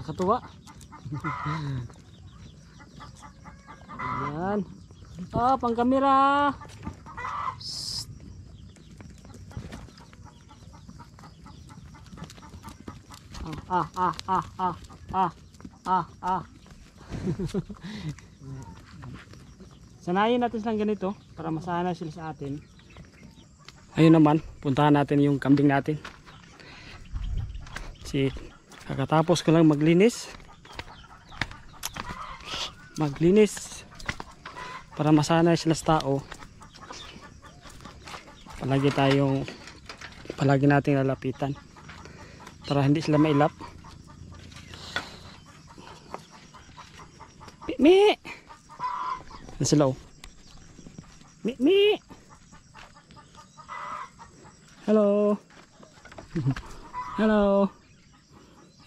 Nakakatuwa. Ayan. Ah, pang kamera. Sanayin natin silang ganito para masanay sila sa atin. Ayun naman, puntahan natin yung kambing natin. Kakatapos ko lang maglinis para masanay sila sa tao. Palagi nating lalapitan para hindi sila mailap. Mi! Yan sila oh. Mi! Hello! Hello!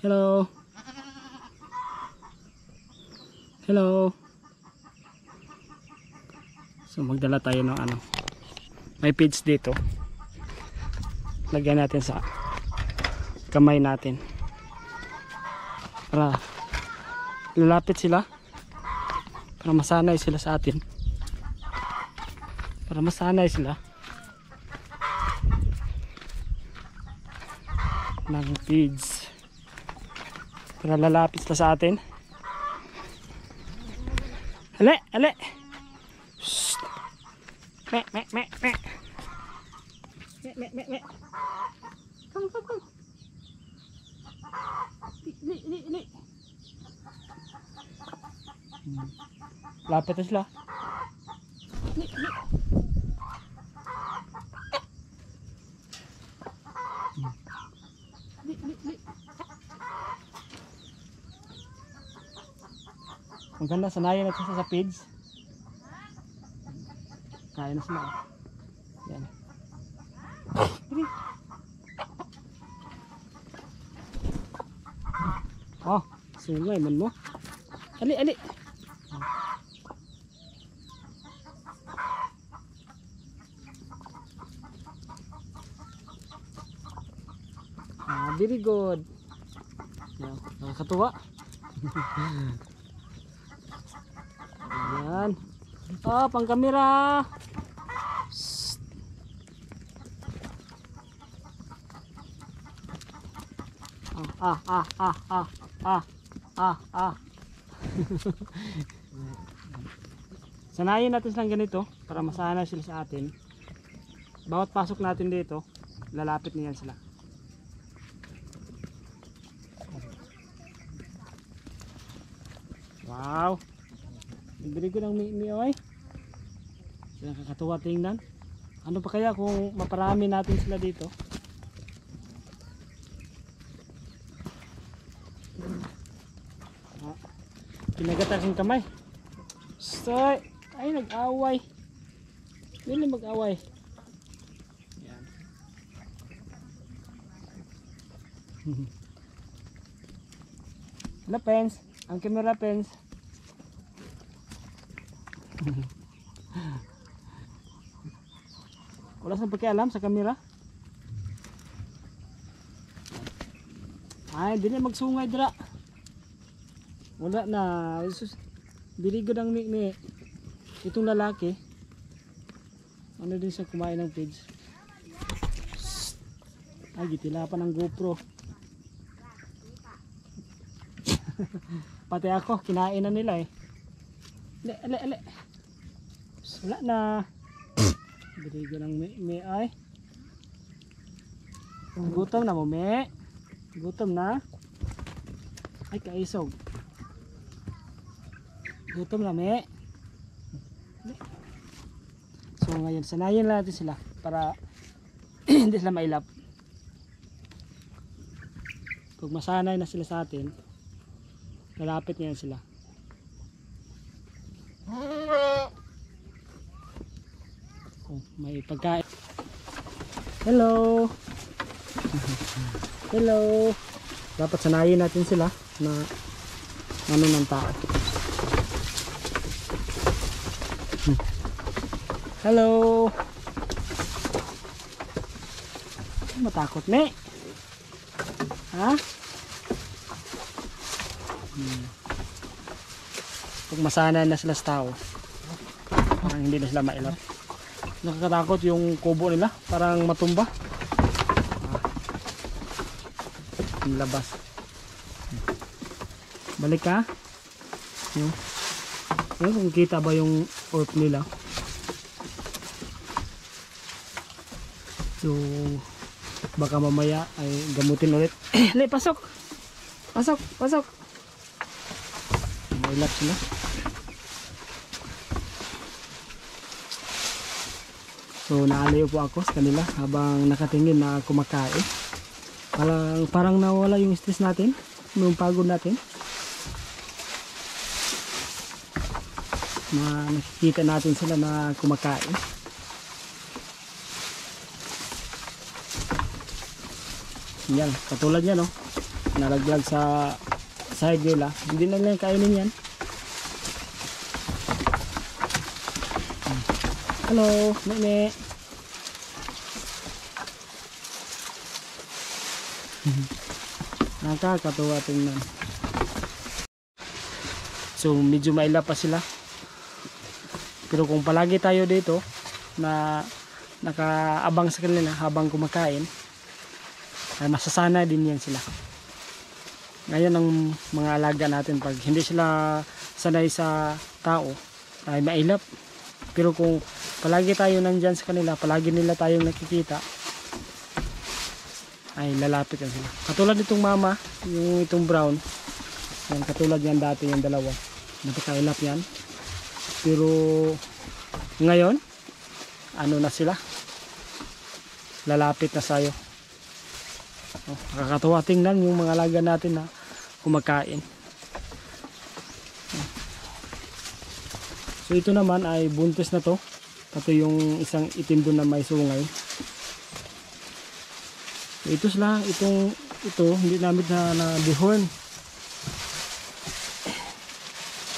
Hello! Hello! So magdala tayo ng ano. May feeds dito. Lagyan natin sa kamay natin. Para lalapit sila. Para masanay sila sa atin. Para masanay sila ng feeds. Para lalapit sila sa atin. Ale! Shhh! Me! Come. Li. Lapit na sila. Li. Maganda, sanayin natin sa feeds. Kaya na sila. Yan. Oh, sungay man mo. Ali. Very good. Yan, nakakatuwa. Ayan. Ah, pang kamera. Sanayin natin silang ganito para masanay sila sa atin. Bawat pasok natin dito, lalapit niyan sila. Wow. Bili ko ng mi-oy. Nakakatuwa tingnan. Ano pa kaya kung maparami natin sila dito? Kinagat aking kamay. Stoy! Ay, nag-away. Hindi mag-away. Yan. Hala, pens. Ang camera, pens. Wala sa pakialam sa camera. Ay, dili magsungay dira. Wala na. Biligod ang mi. Itong lalaki. Ano din siya kumain ng feeds. Ay, gitilapan ng GoPro. Pati ako, kinain na nila eh. Ale. Wala na. Biligod ang mi ay. Gutom na mo, mi. Gutom na. Ay, kaisog. Gutom na, mi. So ngayon, sanayin natin sila para hindi sila mailap. Pag masanay na sila sa atin, lalapit ngayon sila. Oh, may pagkain. Hello. Hello. Dapat sanayin natin sila na ano ng tao. Hello. Matakot, ne? Ha? Pag masanay na sila sa tao, parang hindi na sila mailap. Nakakatakot yung kubo nila, parang matumba. Labas. Balik ka. Yun. Kung kita ba yung orb nila. So baka mamaya ay gamutin ulit. Li, pasok. Pasok, pasok. Mailap sila. So naaliw po ako sa kanila habang nakatingin na kumakain. Parang nawala yung stress natin, yung pagod natin. Na nakikita natin sila na kumakain. Yan, katulad yan, no? Nalaglag sa side nila. Hindi na lang kainin yan. Hello, Nene. Nakakatuwa tingnan. So medyo maila pa sila. Pero kung palagi tayo dito na nakaabang sa kanila habang kumakain, ay masasanay din yan sila. Ngayon ang mga alaga natin, pag hindi sila sanay sa tao ay mailap. Pero kung palagi tayo nandyan sa kanila, palagi nila tayong nakikita, ay lalapit yan sila. Katulad nitong mama, yung itong brown, yan, katulad yan dati yung dalawa, napakailap yan. Pero ngayon ano na sila, lalapit na sayo. Nakakatuwa tingnan yung mga alaga natin na kumakain. So ito naman ay buntis na to. Ito yung isang itim doon na may sungay. So ito sila, ito hindi namin na dehorn.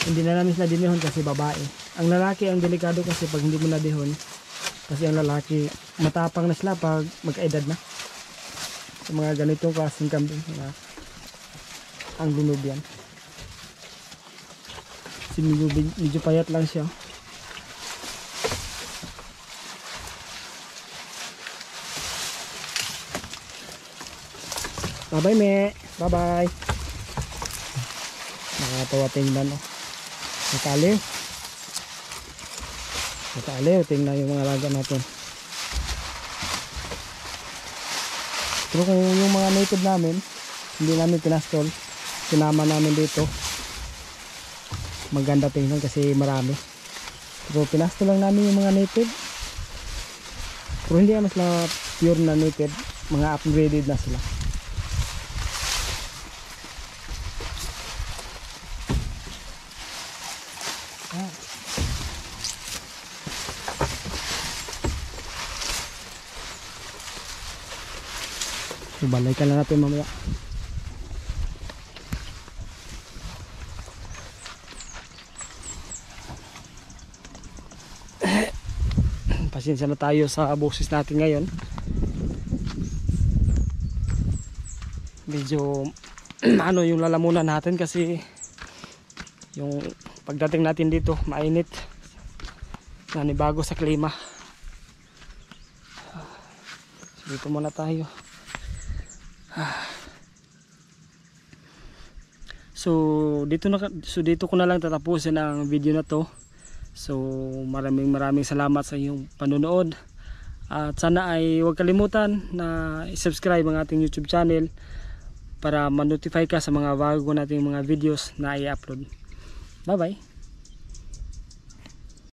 Hindi na namin sila dinehorn kasi babae. Ang lalaki ang delikado kasi pag hindi mo na dehorn. Kasi ang lalaki matapang na sila pag magkaedad na. Sa mga ganitong klaseng kambing na ang Nubian. Kasi medyo payat lang siya. Bye bye me. Bye bye. Nakakatawa tingnan, oh. Nakaliw. Nakaliw, tingnan yung mga alaga natin. Pero kung yung mga native namin, hindi namin pinastol, sinama namin dito, maganda tingnan kasi marami. Pero pinastol lang namin yung mga native. Pero hindi naman sila pure na native, mga upgraded na sila. So balikan na natin mamaya. Pasensya na tayo sa boses natin ngayon. Medyo ano yung lalamunan natin kasi yung pagdating natin dito mainit. Nanibago sa klima. So dito muna tayo. So dito ko na lang tatapusin ang video na to. So maraming salamat sa iyong panonood. At sana ay huwag kalimutan na i-subscribe ang ating YouTube channel para ma-notify ka sa mga bago nating mga videos na i-upload. Bye bye.